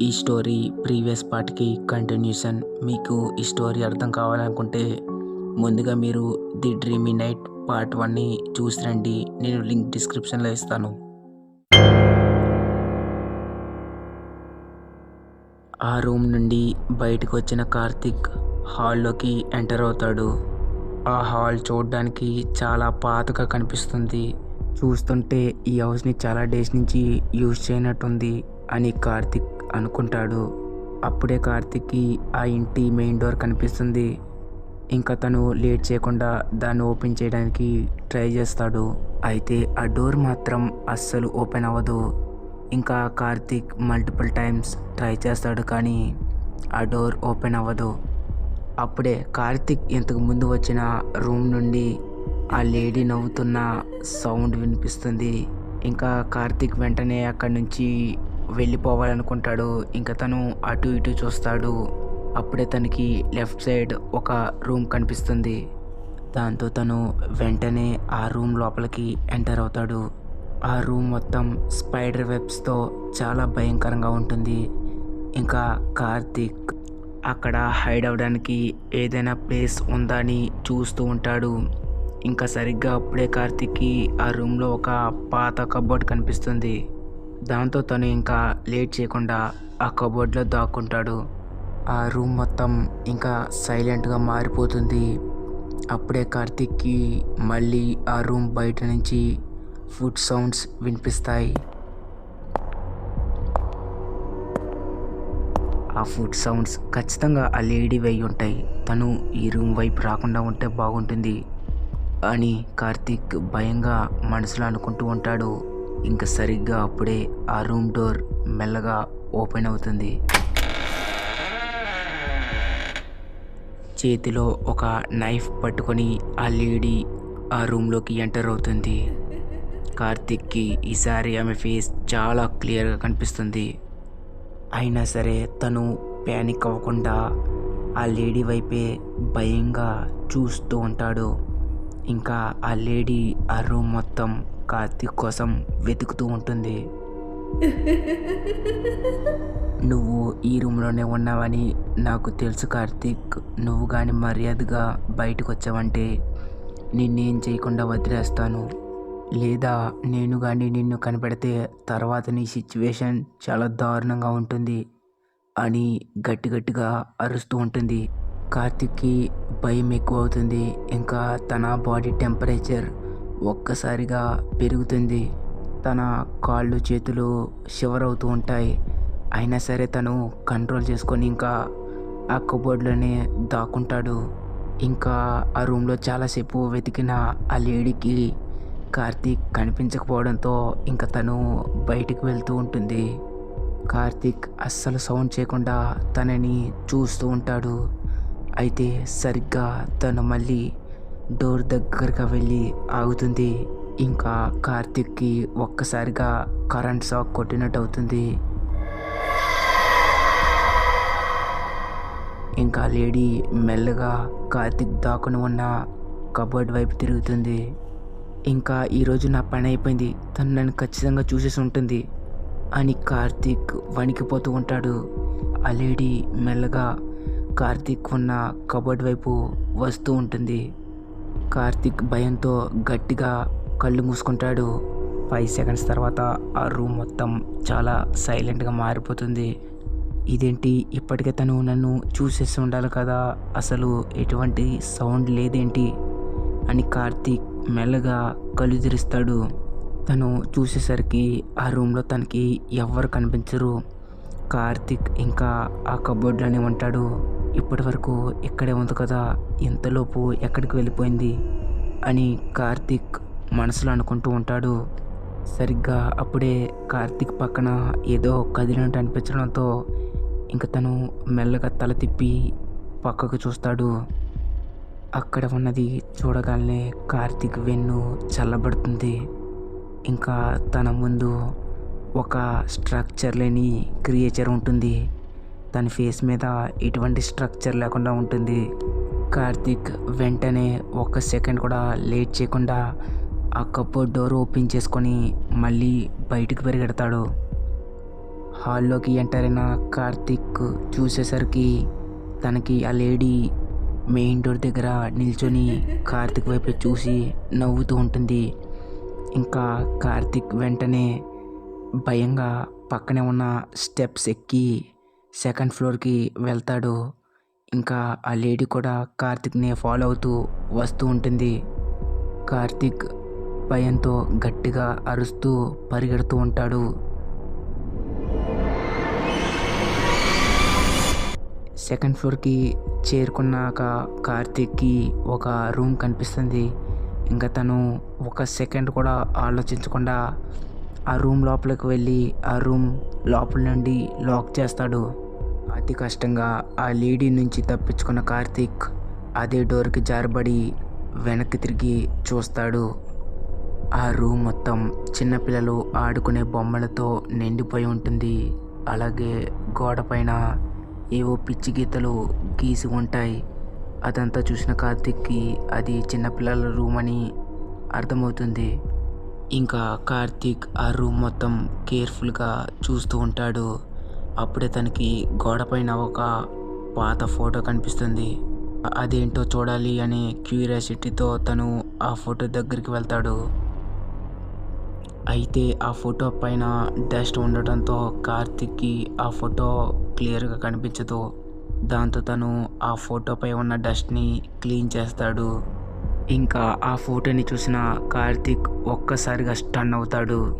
ఈ story previous పార్ట్కి continuation. మీకు ఈ స్టోరీ అర్థం కావాలనుకుంటే ముందుగా మీరు ది డ్రీమీ నైట్ పార్ట్ 1ని చూసి రండి. నేను లింక్ డిస్క్రిప్షన్లో ఇస్తాను. ఆ రూమ్ నుండి బయటకు వచ్చిన కార్తిక్ హాల్లోకి ఎంటర్ అవుతాడు. ఆ హాల్ చూడడానికి చాలా పాతగా కనిపిస్తుంది. చూస్తుంటే ఈ హౌస్ని చాలా డేస్ నుంచి యూజ్ చేయనట్టుంది అని కార్తిక్ అనుకుంటాడు. అప్పుడే కార్తిక్కి ఆ ఇంటి మెయిన్ డోర్ కనిపిస్తుంది. ఇంకా తను లేట్ చేయకుండా దాన్ని ఓపెన్ చేయడానికి ట్రై చేస్తాడు. అయితే ఆ డోర్ మాత్రం అస్సలు ఓపెన్ అవ్వదు. ఇంకా కార్తిక్ మల్టిపుల్ టైమ్స్ ట్రై చేస్తాడు కానీ ఆ డోర్ ఓపెన్ అవ్వదు. అప్పుడే కార్తిక్ ఇంతకు ముందు వచ్చిన రూమ్ నుండి ఆ లేడీ నవ్వుతున్న సౌండ్ వినిపిస్తుంది. ఇంకా కార్తిక్ వెంటనే అక్కడి నుంచి వెళ్ళిపోవాలనుకుంటాడు. ఇంకా తను అటు ఇటు చూస్తాడు. అప్పుడే తనకి లెఫ్ట్ సైడ్ ఒక రూమ్ కనిపిస్తుంది. దాంతో తను వెంటనే ఆ రూమ్ లోపలికి ఎంటర్ అవుతాడు. ఆ రూమ్ మొత్తం స్పైడర్ వెబ్స్తో చాలా భయంకరంగా ఉంటుంది. ఇంకా కార్తిక్ అక్కడ హైడ్ అవ్వడానికి ఏదైనా ప్లేస్ ఉందా అని చూస్తూ ఉంటాడు. ఇంకా సరిగ్గా అప్పుడే కార్తిక్కి ఆ రూమ్లో ఒక పాత కబోర్డ్ కనిపిస్తుంది. దాంతో తను ఇంకా లేట్ చేయకుండా ఆ కబోర్డ్లో దాక్కుంటాడు. ఆ రూమ్ మొత్తం ఇంకా సైలెంట్గా మారిపోతుంది. అప్పుడే కార్తిక్కి మళ్ళీ ఆ రూమ్ బయట నుంచి ఫుడ్ సౌండ్స్ వినిపిస్తాయి. ఆ ఫుడ్ సౌండ్స్ ఖచ్చితంగా ఆ లేడీ వై ఉంటాయి. తను ఈ రూమ్ వైపు రాకుండా ఉంటే బాగుంటుంది అని కార్తిక్ భయంగా మనసులో అనుకుంటూ ఉంటాడు. ఇంకా సరిగ్గా అప్పుడే ఆ రూమ్ డోర్ మెల్లగా ఓపెన్ అవుతుంది. చేతిలో ఒక నైఫ్ పట్టుకొని ఆ లేడీ ఆ రూమ్లోకి ఎంటర్ అవుతుంది. కార్తిక్కి ఈసారి ఆమె ఫేస్ చాలా క్లియర్గా కనిపిస్తుంది. అయినా సరే తను ప్యానిక్ అవ్వకుండా ఆ లేడీ వైపే భయంగా చూస్తూ ఉంటాడు. ఇంకా ఆ లేడీ ఆ రూమ్ మొత్తం కార్తిక్ కోసం వెతుకుతూ ఉంటుంది. నువ్వు ఈ రూమ్లోనే ఉన్నావని నాకు తెలుసు కార్తిక్. నువ్వు కానీ మర్యాదగా బయటకు వచ్చావంటే నిన్నేం చేయకుండా వదిలేస్తాను. లేదా నేను కానీ నిన్ను కనిపెడితే తర్వాత నీ సిచ్యువేషన్ చాలా దారుణంగా ఉంటుంది అని గట్టిగా అరుస్తూ ఉంటుంది. కార్తిక్కి భయం ఎక్కువ అవుతుంది. ఇంకా తన బాడీ టెంపరేచర్ ఒక్కసారిగా పెరుగుతుంది. తన కాళ్ళు చేతులు షివర్ అవుతూ ఉంటాయి. అయినా సరే తను కంట్రోల్ చేసుకొని ఇంకా ఆ కబోర్డ్లోనే దాక్కుంటాడు. ఇంకా ఆ రూమ్లో చాలాసేపు వెతికిన ఆ లేడీకి కార్తిక్ కనిపించకపోవడంతో ఇంకా తను బయటికి వెళ్తూ ఉంటుంది. కార్తిక్ అస్సలు సౌండ్ చేయకుండా తనని చూస్తూ ఉంటాడు. అయితే సరిగ్గా తను మళ్ళీ డోర్ దగ్గరగా వెళ్ళి ఆగుతుంది. ఇంకా కార్తిక్కి ఒక్కసారిగా కరెంట్ షాక్ కొట్టినట్టు అవుతుంది. ఇంకా లేడీ మెల్లగా కార్తిక్ దాక్కుని ఉన్న కబోర్డ్ వైపు తిరుగుతుంది. ఇంకా ఈరోజు నా పని అయిపోయింది, తను నన్ను ఖచ్చితంగా చూసేసి ఉంటుంది అని కార్తిక్ వణికిపోతూ ఉంటాడు. ఆ లేడీ మెల్లగా కార్తిక్ ఉన్న కబోర్డ్ వైపు వస్తూ ఉంటుంది. కార్తిక్ భయంతో గట్టిగా కళ్ళు మూసుకుంటాడు. 5 సెకండ్స్ తర్వాత ఆ రూమ్ మొత్తం చాలా సైలెంట్గా మారిపోతుంది. ఇదేంటి, ఇప్పటికే తను నన్ను చూసేసి ఉండాలి కదా, అసలు ఎటువంటి సౌండ్ లేదేంటి అని కార్తిక్ మెల్లగా కళ్ళు తెరుస్తాడు. తను చూసేసరికి ఆ రూమ్లో తనకి ఎవ్వరు కనిపించరు. కార్తిక్ ఇంకా ఆ కబోర్డ్లోనే ఉంటాడు. ఇప్పటి వరకు ఇక్కడే ఉంది కదా, ఇంతలోపు ఎక్కడికి వెళ్ళిపోయింది అని కార్తిక్ మనసులో అనుకుంటూ ఉంటాడు. సరిగ్గా అప్పుడే కార్తిక్ పక్కన ఏదో కదిలినట్టు అనిపించడంతో ఇంకా తను మెల్లగా తల తిప్పి పక్కకు చూస్తాడు. అక్కడ ఉన్నది చూడగానే కార్తిక్ వెన్ను చల్లబడుతుంది. ఇంకా తన ముందు ఒక స్ట్రక్చర్ లేని క్రియేచర్ ఉంటుంది. తన ఫేస్ మీద ఎటువంటి స్ట్రక్చర్ లేకుండా ఉంటుంది. కార్తిక్ వెంటనే 1 సెకండ్ కూడా లేట్ చేయకుండా ఆ కబోర్డ్ డోర్ ఓపెన్ చేసుకొని మళ్ళీ బయటికి పరిగెడతాడు. హాల్లోకి ఎంటర్ అయిన కార్తిక్ చూసేసరికి తనకి ఆ లేడీ మెయిన్ డోర్ దగ్గర నిల్చొని కార్తిక్ వైపు చూసి నవ్వుతూ ఉంటుంది. ఇంకా కార్తిక్ వెంటనే భయంగా పక్కనే ఉన్న స్టెప్స్ ఎక్కి సెకండ్ ఫ్లోర్కి వెళ్తాడు. ఇంకా ఆ లేడీ కూడా కార్తిక్ని ఫాలో అవుతూ వస్తూ ఉంటుంది. కార్తిక్ భయంతో గట్టిగా అరుస్తూ పరిగెడుతూ ఉంటాడు. సెకండ్ ఫ్లోర్కి చేరుకున్నాక కార్తిక్కి ఒక రూమ్ కనిపిస్తుంది. ఇంకా తను ఒక సెకండ్ కూడా ఆలోచించకుండా ఆ రూమ్ లోపలికి వెళ్ళి ఆ రూమ్ లోపల నుండి లాక్ చేస్తాడు. అతి కష్టంగా ఆ లేడీ నుంచి తప్పించుకున్న కార్తిక్ అదే డోర్కి జారబడి వెనక్కి తిరిగి చూస్తాడు. ఆ రూమ్ మొత్తం చిన్నపిల్లలు ఆడుకునే బొమ్మలతో నిండిపోయి ఉంటుంది. అలాగే గోడ పైన ఏవో పిచ్చి గీతలు గీసి ఉంటాయి. అదంతా చూసిన కార్తిక్కి అది చిన్నపిల్లల రూమ్ అని అర్థమవుతుంది. ఇంకా కార్తిక్ ఆ రూమ్ మొత్తం కేర్ఫుల్గా చూస్తూ ఉంటాడు. అప్పుడే తనకి గోడపైన ఒక పాత ఫోటో కనిపిస్తుంది. అదేంటో చూడాలి అనే క్యూరియాసిటీతో తను ఆ ఫోటో దగ్గరికి వెళ్తాడు. అయితే ఆ ఫోటో పైన డస్ట్ ఉండటంతో కార్తిక్కి ఆ ఫోటో క్లియర్గా కనిపించదు. దాంతో తను ఆ ఫోటోపై ఉన్న డస్ట్ని క్లీన్ చేస్తాడు. ఇంకా ఆ ఫోటోని చూసిన కార్తిక్ ఒక్కసారిగా స్టన్ అవుతాడు.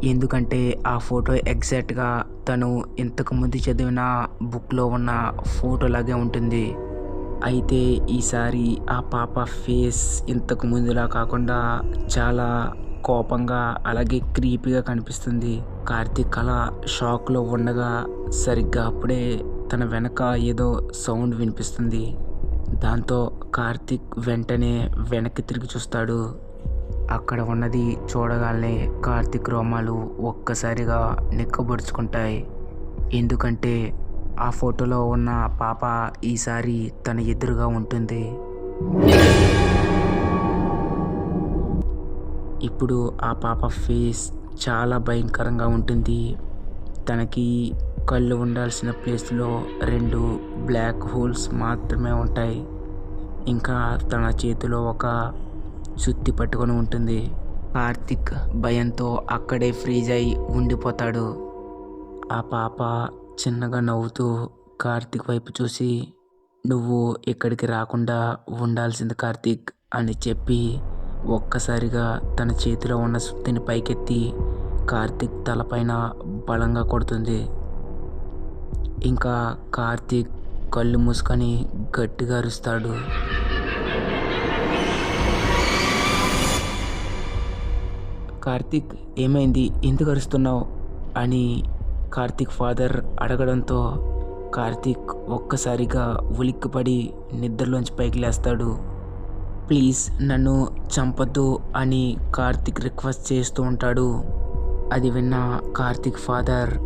ఎందుకంటే ఆ ఫోటో ఎగ్జాక్ట్గా తను ఇంతకుముందు చదివిన బుక్లో ఉన్న ఫోటోలాగే ఉంటుంది. అయితే ఈసారి ఆ పాప ఫేస్ ఇంతకు ముందులా కాకుండా చాలా కోపంగా అలాగే క్రీపీగా కనిపిస్తుంది. కార్తిక్ అలా షాక్లో ఉండగా సరిగ్గా అప్పుడే తన వెనక ఏదో సౌండ్ వినిపిస్తుంది. దాంతో కార్తిక్ వెంటనే వెనక్కి తిరిగి చూస్తాడు. అక్కడ ఉన్నది చూడగానే కార్తిక్ రోమాలు ఒక్కసారిగా నిక్కబొడుచుకుంటాయి. ఎందుకంటే ఆ ఫోటోలో ఉన్న పాప ఈసారి తన ఎదురుగా ఉంటుంది. ఇప్పుడు ఆ పాప ఫేస్ చాలా భయంకరంగా ఉంటుంది. తనకి కళ్ళు ఉండాల్సిన ప్లేస్లో 2 బ్లాక్ హోల్స్ మాత్రమే ఉంటాయి. ఇంకా తన చేతిలో ఒక సుత్తి పట్టుకొని ఉంటుంది. కార్తిక్ భయంతో అక్కడే ఫ్రీజ్ అయి ఉండిపోతాడు. ఆ పాప చిన్నగా నవ్వుతూ కార్తిక్ వైపు చూసి, "నువ్వు ఇక్కడికి రాకుండా ఉండాల్సింది కార్తిక్" అని చెప్పి ఒక్కసారిగా తన చేతిలో ఉన్న సుత్తిని పైకెత్తి కార్తిక్ తలపైన బలంగా కొడుతుంది. ఇంకా కార్తిక్ కళ్ళు మూసుకొని గట్టిగా అరుస్తాడు. "కార్తిక్, ఏమైంది? ఎందుకు అరుస్తున్నావు?" అని కార్తిక్ ఫాదర్ అడగడంతో కార్తిక్ ఒక్కసారిగా ఉలిక్కిపడి నిద్రలోంచి పైకి లేస్తాడు. "ప్లీజ్ నన్ను చంపొద్దు" అని కార్తిక్ రిక్వెస్ట్ చేస్తూ ఉంటాడు. అది విన్న కార్తిక్ ఫాదర్,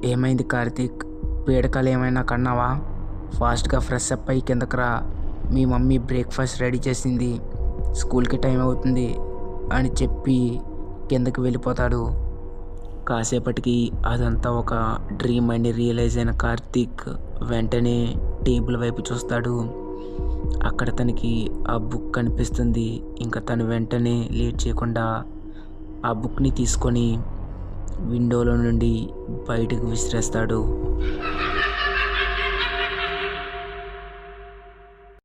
"ఏమైంది కార్తిక్? పీడకలు ఏమైనా కన్నావా? ఫాస్ట్గా ఫ్రెష్ అప్ అయ్యి కిందకు రా. మీ మమ్మీ బ్రేక్ఫాస్ట్ రెడీ చేసింది. స్కూల్కి టైం అవుతుంది" అని చెప్పి కిందకి వెళ్ళిపోతాడు. కాసేపటికి అదంతా ఒక డ్రీమ్ అని రియలైజ్ అయిన కార్తిక్ వెంటనే టేబుల్ వైపు చూస్తాడు. అక్కడ తనకి ఆ బుక్ కనిపిస్తుంది. ఇంకా తను వెంటనే లేట్ చేయకుండా ఆ బుక్ని తీసుకొని విండోలో నుండి బయటకు విసిరేస్తాడు.